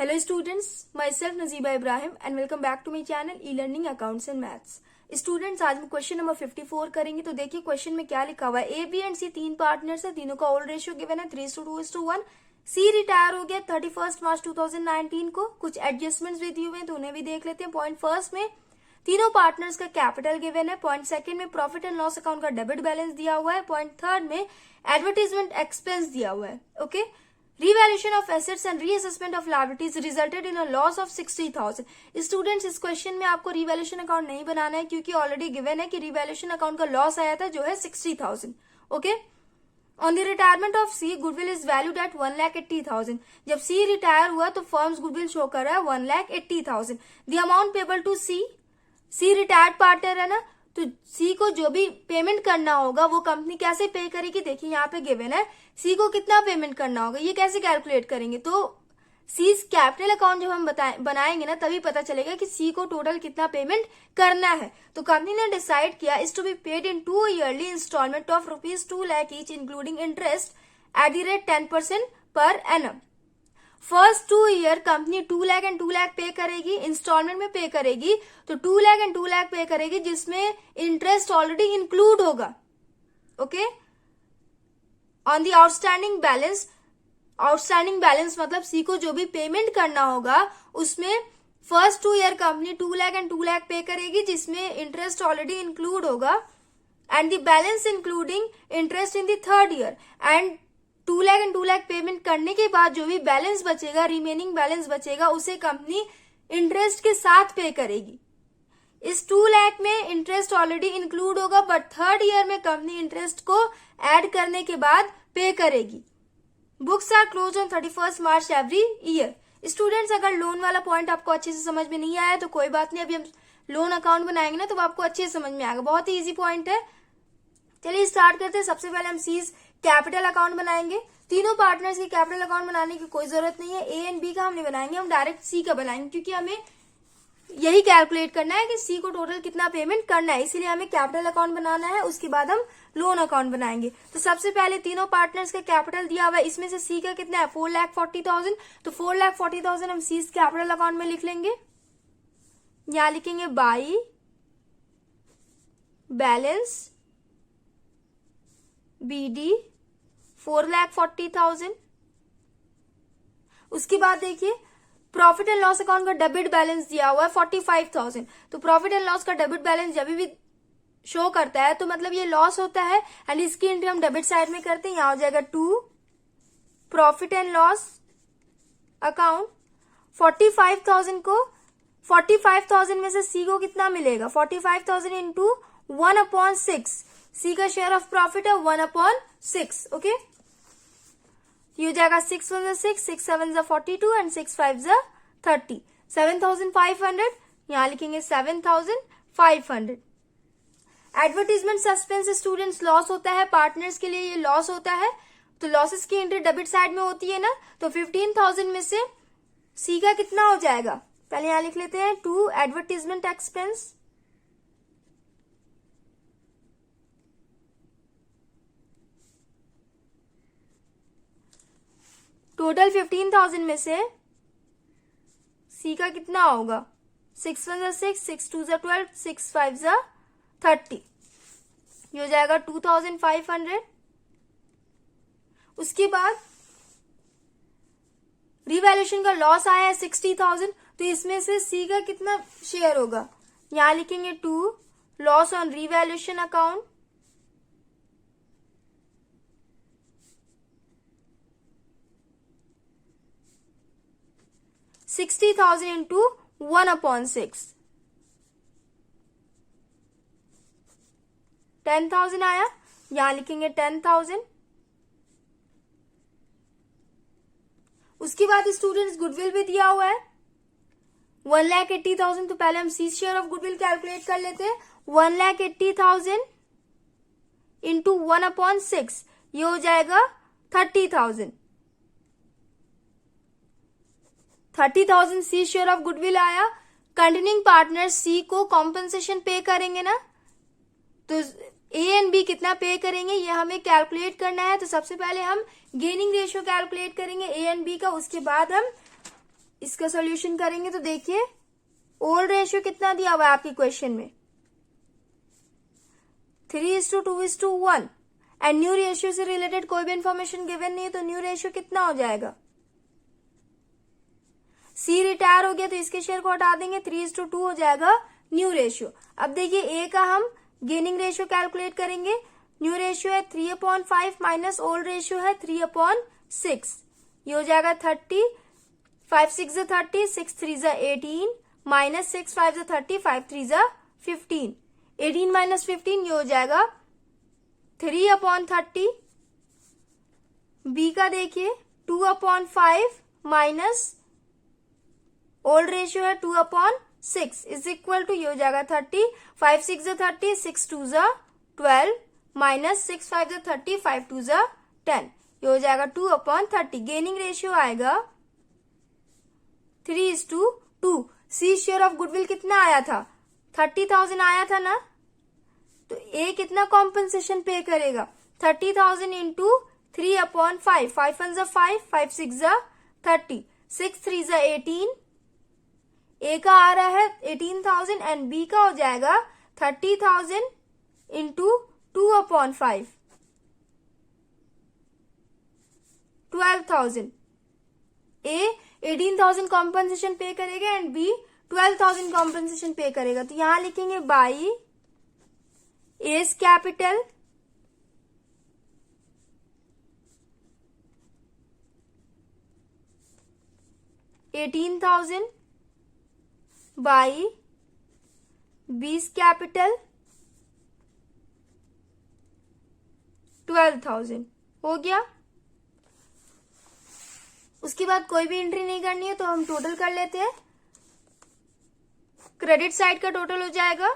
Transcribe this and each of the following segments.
Hello students, myself Nazeeba Ibrahim and welcome back to my channel e-learning accounts and maths. Students आज हम question number 54 करेंगे। तो देखिए question में क्या लिखा हुआ है। ए बी एंड सी तीन पार्टनर्स है, तीनों का ओल्ड रेशियो गिवन है 3:2:1। सी रिटायर हो गया 31 मार्च 2019 को। कुछ एडजस्टमेंट्स भी दिए हुए हैं तो उन्हें भी देख लेते हैं। पॉइंट फर्स्ट में तीनों पार्टनर्स का कैपिटल गिवन है। पॉइंट सेकंड में प्रॉफिट एंड लॉस अकाउंट का डेबिट बैलेंस दिया हुआ है। पॉइंट थर्ड में एडवर्टीजमेंट एक्सपेंस दिया हुआ है। Okay, revaluation of assets and reassessment of liabilities resulted in a loss of 60,000। Students इस क्वेश्चन में आपको रिवैल्यूएशन अकाउंट नहीं बनाना है क्योंकि ऑलरेडी गिवन है कि रिवैल्यूएशन अकाउंट का लॉस आया था जो है 60,000। Okay, on the retirement of C goodwill is valued at 1,80,000। जब सी रिटायर हुआ तो फर्म्स गुडविल शो कर रहा है 1,80,000। The amount payable to C retired partner है ना, तो सी को जो भी पेमेंट करना होगा वो कंपनी कैसे पे करेगी। देखिए यहाँ पे गिवन है सी को कितना पेमेंट करना होगा, ये कैसे कैलकुलेट करेंगे। तो सी कैपिटल अकाउंट जब हम बनाएंगे ना तभी पता चलेगा कि सी को टोटल कितना पेमेंट करना है। तो कंपनी ने डिसाइड किया is to be paid in 2 yearly installment of ₹2 lakh each including interest at the rate 10% per annum. First 2 year company 2 lakh and 2 lakh pay करेगी, इंस्टॉलमेंट में पे करेगी। तो 2 लाख एंड 2 लाख पे करेगी जिसमें इंटरेस्ट ऑलरेडी इंक्लूड होगा। Okay, on the outstanding balance मतलब सी को जो भी पेमेंट करना होगा उसमें first 2 year company 2 lakh and 2 lakh pay करेगी जिसमें इंटरेस्ट ऑलरेडी इंक्लूड होगा and the balance including interest in the third year. And 2 lakh and 2 lakh payment करने के बाद जो भी बैलेंस बचेगा, रिमेनिंग बैलेंस बचेगा, उसे कंपनी इंटरेस्ट के साथ पे करेगी। इस 2 लाख में इंटरेस्ट ऑलरेडी इंक्लूड होगा बट थर्ड ईयर में कंपनी इंटरेस्ट को ऐड करने के बाद पे करेगी। Books are close on 31 March every year. Students अगर लोन वाला पॉइंट आपको अच्छे से समझ में नहीं आया तो कोई बात नहीं, अभी हम लोन अकाउंट बनाएंगे ना तो आपको अच्छे से समझ में आएगा। बहुत ही इजी पॉइंट है। चलिए स्टार्ट करते हैं। सबसे पहले हम सीज कैपिटल अकाउंट बनाएंगे। तीनों पार्टनर्स की कैपिटल अकाउंट बनाने की कोई जरूरत नहीं है। ए एंड बी का हम नहीं बनाएंगे, हम डायरेक्ट सी का बनाएंगे क्योंकि हमें यही कैलकुलेट करना है कि सी को टोटल कितना पेमेंट करना है, इसीलिए हमें कैपिटल अकाउंट बनाना है। उसके बाद हम लोन अकाउंट बनाएंगे। तो सबसे पहले तीनों पार्टनर्स का कैपिटल दिया हुआ है, इसमें से सी का कितना है 4,40,000। तो 4,40,000 हम सी कैपिटल अकाउंट में लिख लेंगे। यहां लिखेंगे बाई बैलेंस बीडी 4,40,000। उसके बाद देखिए प्रॉफिट एंड लॉस अकाउंट का डेबिट बैलेंस दिया हुआ है 45,000। तो प्रॉफिट एंड लॉस का डेबिट बैलेंस जब भी शो करता है तो मतलब ये लॉस होता है एंड इसकी एंट्री हम डेबिट साइड में करते हैं। यहां हो जाएगा 2 प्रॉफिट एंड लॉस अकाउंट। 45,000 को 45,000 में से सी को कितना मिलेगा 45,000 इंटू 1/6। सी का शेयर ऑफ प्रॉफिट है 1/6। ओके, ये हो जाएगा 6 1 6, 6 7 42 एंड 6 5 30। 7,500 यहां लिखेंगे 7,500। एडवर्टीजमेंट सस्पेंस स्टूडेंट्स लॉस होता है, पार्टनर्स के लिए ये लॉस होता है। तो लॉसेस की एंट्री डेबिट साइड में होती है ना, तो 15,000 में से सी का कितना हो जाएगा पहले यहां लिख लेते हैं 2 एडवर्टीजमेंट एक्सपेंस। टोटल 15,000 में से सी का कितना होगा 6 1 6, 6 2 12, 6 5 30। ये हो जाएगा 2,500। उसके बाद रिवैल्यूएशन का लॉस आया है 60,000। तो इसमें से सी का कितना शेयर होगा यहां लिखेंगे 2 loss on revaluation account. $60,000 into 1/6 10,000 आया, यहां लिखेंगे 10,000। उसके बाद स्टूडेंट्स गुडविल भी दिया हुआ है 1,80,000। तो पहले हम C share of goodwill calculate कर लेते हैं। 1,80,000 इंटू 1/6 ये हो जाएगा 30,000। 30,000 सी शेयर ऑफ गुडविल आया। कंटिन्यूइंग पार्टनर सी को कॉम्पनसेशन पे करेंगे ना, तो ए एंड बी कितना पे करेंगे ये हमें कैलकुलेट करना है। तो सबसे पहले हम गेनिंग रेशियो कैलकुलेट करेंगे ए एंड बी का, उसके बाद हम इसका सोल्यूशन करेंगे तो देखिए ओल्ड रेशियो कितना दिया हुआ है आपके क्वेश्चन में 3:2:1 एंड न्यू रेशियो से रिलेटेड कोई भी इंफॉर्मेशन गिवन नहीं है, तो न्यू रेशियो कितना हो जाएगा? सी रिटायर हो गया तो इसके शेयर को हटा देंगे, 3:2 हो जाएगा न्यू रेशियो। अब देखिए ए का हम गेनिंग रेशियो कैलकुलेट करेंगे। न्यू रेशियो है 3/5 माइनस ओल्ड रेशियो है 3/6, ये हो जाएगा 30, 5 6 30, 6 3 18 माइनस 6 5 30, 5 3 15, 18 माइनस 15 ये हो जाएगा 3/30। बी का देखिए 2/5 माइनस ओल्ड रेशियो है 2/6 इज इक्वल टू ये हो जाएगा 30, 5 6 30, 6 2 12 माइनस 6 5 30, 5 2 10, ये हो जाएगा 2/30। गेनिंग रेशियो आएगा 3:2। सी शेयर ऑफ गुडविल कितना आया था? 30,000 आया था ना, तो ए कितना कॉम्पनसेशन पे करेगा? 30,000 इंटू 3/5, 5 1 5, 5 6 30, 6 3 18, ए का आ रहा है 18,000 एंड बी का हो जाएगा 30,000 इंटू 2/5, 12,000। ए 18,000 कॉम्पनसेशन पे करेगा एंड बी 12,000 कॉम्पनसेशन पे करेगा, तो यहां लिखेंगे by A's capital $18,000 by B's capital 12,000 हो गया। उसके बाद कोई भी एंट्री नहीं करनी है तो हम टोटल कर लेते हैं। क्रेडिट साइड का टोटल हो जाएगा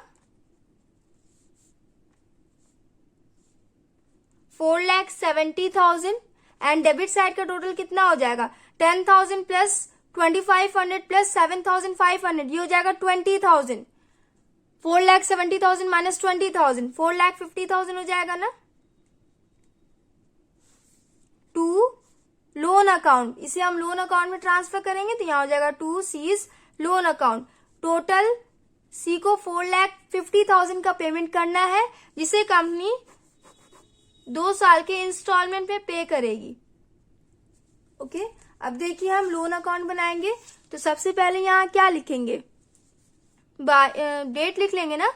4,70,000 एंड डेबिट साइड का टोटल कितना हो जाएगा? 10,000 प्लस 2,500 प्लस 7,500, ये हो जाएगा 20,000। 4,70,000 माइनस 20,000, 4,50,000 हो जाएगा ना। टू लोन अकाउंट, इसे हम लोन अकाउंट में ट्रांसफर करेंगे तो यहां हो जाएगा to C's loan account. Total C को 4,50,000 का पेमेंट करना है, जिसे कंपनी 2 साल के इंस्टॉलमेंट पे पे करेगी। ओके, अब देखिए हम लोन अकाउंट बनाएंगे तो सबसे पहले यहां क्या लिखेंगे? डेट लिख लेंगे ना।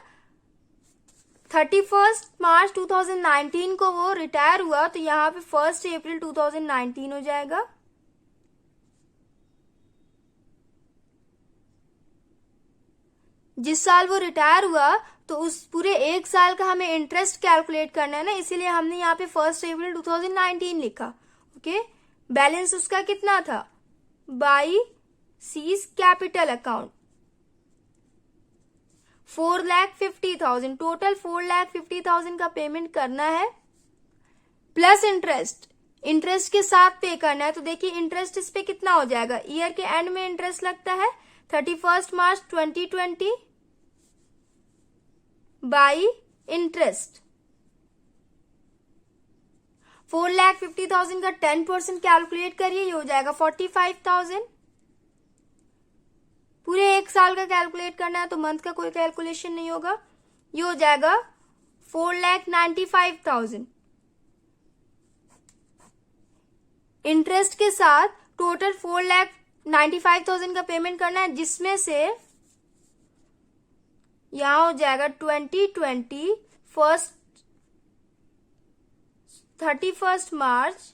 31 मार्च 2019 को वो रिटायर हुआ, तो यहाँ पे 1 अप्रैल 2019 हो जाएगा। जिस साल वो रिटायर हुआ तो उस पूरे 1 साल का हमें इंटरेस्ट कैलकुलेट करना है ना, इसीलिए हमने यहाँ पे 1 अप्रैल 2019 लिखा। ओके, बैलेंस उसका कितना था? By seize capital account 4,50,000, total 4,50,000 का पेमेंट करना है प्लस इंटरेस्ट, इंटरेस्ट के साथ पे करना है। तो देखिए इंटरेस्ट इस पे कितना हो जाएगा? ईयर के एंड में इंटरेस्ट लगता है 31 मार्च 2020 बाई इंटरेस्ट 4,50,000 का 10% कैलकुलेट करिए, ये हो जाएगा 45,000। पूरे 1 साल का कैलकुलेट करना है तो मंथ का कोई कैलकुलेशन नहीं होगा, ये हो जाएगा 4,95,000। इंटरेस्ट के साथ टोटल 4,95,000 का पेमेंट करना है, जिसमें से यहां हो जाएगा 2020 31 मार्च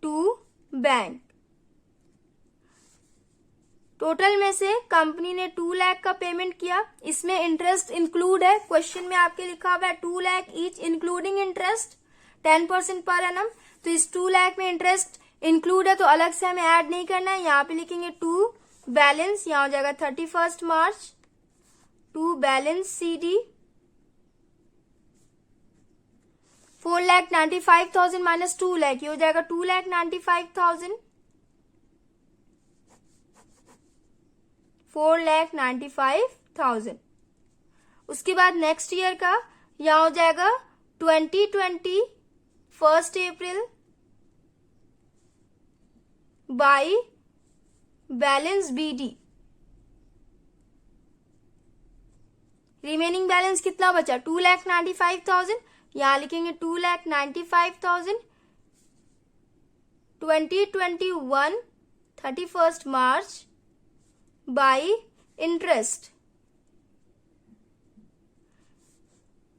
टू बैंक। टोटल में से कंपनी ने 2 लाख का पेमेंट किया, इसमें इंटरेस्ट इंक्लूड है। क्वेश्चन में आपके लिखा हुआ है 2 lakh each including interest 10% per annum, तो इस 2 लाख में इंटरेस्ट इंक्लूड है तो अलग से हमें ऐड नहीं करना है। यहाँ पे लिखेंगे 2 बैलेंस, यहाँ हो जाएगा 31 मार्च 2 बैलेंस CD 4,95,000 माइनस 2 लाख, ये हो जाएगा 2,95,000, 4,95,000। उसके बाद नेक्स्ट ईयर का यहां हो जाएगा 2020 1 April by balance BD, remaining balance कितना बचा 2,95,000, यहां लिखेंगे 2,95,000 2021 31 मार्च बाई इंटरेस्ट।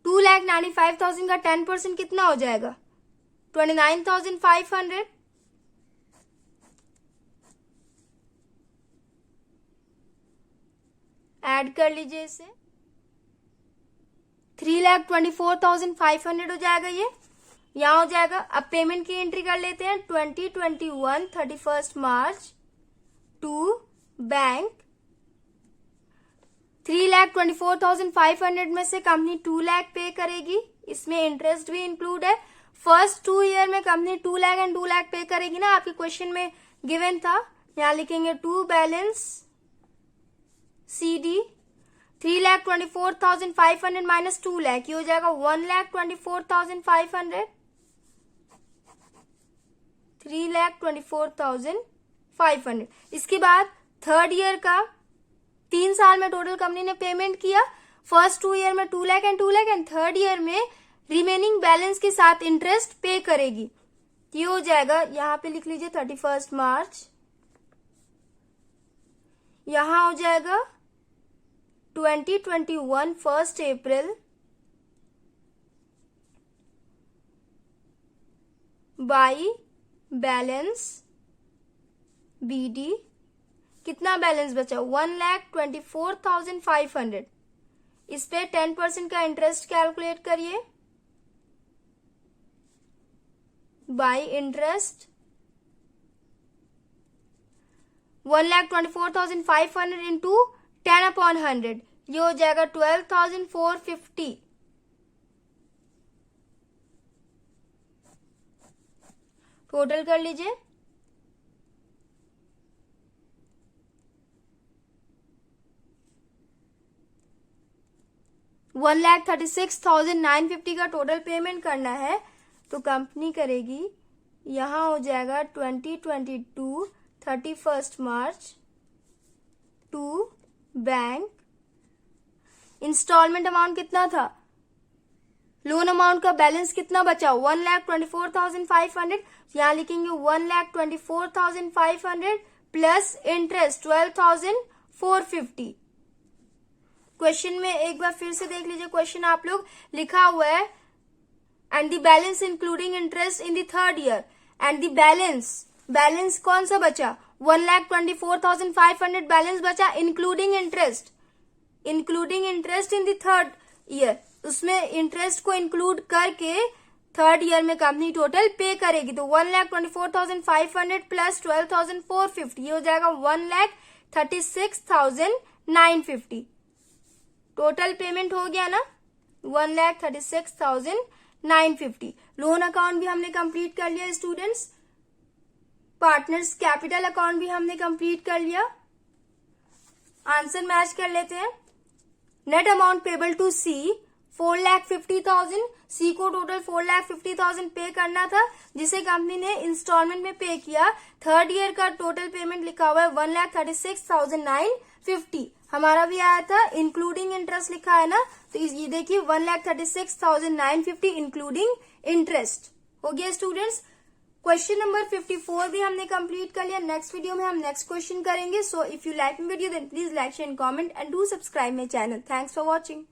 2,95,000 का 10% कितना हो जाएगा 29,500, ऐड कर लीजिए इसे, 3,24,500 हो जाएगा ये, यहां हो जाएगा। अब पेमेंट की एंट्री कर लेते हैं 2021 31 मार्च टू बैंक। 3,24,500 में से कंपनी 2 लाख पे करेगी, इसमें इंटरेस्ट भी इंक्लूड है। फर्स्ट 2 ईयर में company 2 lakh and 2 lakh pay करेगी ना, आपके क्वेश्चन में गिवन था। यहां लिखेंगे to balance CD 3,24,500 minus 2 lakh, ये हो जाएगा 1,24,500, 3,24,500। इसके बाद थर्ड ईयर का 3 साल में टोटल कंपनी ने पेमेंट किया। फर्स्ट 2 ईयर में 2 lakh and 2 lakh and third year में रिमेनिंग बैलेंस के साथ इंटरेस्ट पे करेगी। ये हो जाएगा, यहां पे लिख लीजिए 31 मार्च, यहां हो जाएगा 2021 1 अप्रैल बाई बैलेंस BD। कितना बैलेंस बचा 1,24,500, इस पे 10% का इंटरेस्ट कैलकुलेट करिए बाई इंटरेस्ट 1,24,500 इंटू 10/100, ये हो जाएगा 12,450। टोटल कर लीजिए, $1,36,950 का टोटल पेमेंट करना है। तो कंपनी करेगी, यहां हो जाएगा 2022 31 March to bank. Installment amount कितना था, लोन अमाउंट का बैलेंस कितना बचा 1,24,500, यहां लिखेंगे 1,24,500 प्लस इंटरेस्ट 12,450। क्वेश्चन में एक बार फिर से देख लीजिए, क्वेश्चन आप लोग लिखा हुआ है and the balance including interest in the third year, and the balance कौन सा बचा 1,24,500 बैलेंस बचा including interest in the third year. उसमें इंटरेस्ट को इंक्लूड करके थर्ड ईयर में कंपनी टोटल पे करेगी। तो 1,24,500 प्लस 12,450, ये हो जाएगा 1,36,950। टोटल पेमेंट हो गया ना 1,36,950। लोन अकाउंट भी हमने कंप्लीट कर लिया स्टूडेंट्स, पार्टनर्स कैपिटल अकाउंट भी हमने कंप्लीट कर लिया। आंसर मैच कर लेते हैं। Net amount payable to C 4,50,000, C को टोटल 4,50,000 पे करना था, जिसे कंपनी ने इंस्टॉलमेंट में पे किया। थर्ड ईयर का टोटल पेमेंट लिखा हुआ है 1,36,950, हमारा भी आया था इंक्लूडिंग इंटरेस्ट लिखा है ना, तो ये देखिए 1,36,950 इंक्लूडिंग इंटरेस्ट हो गया स्टूडेंट्स। क्वेश्चन नंबर 54 भी हमने कंप्लीट कर लिया। नेक्स्ट वीडियो में हम नेक्स्ट क्वेश्चन करेंगे। So if you like my video then please like share and comment and do subscribe my channel. Thanks for watching.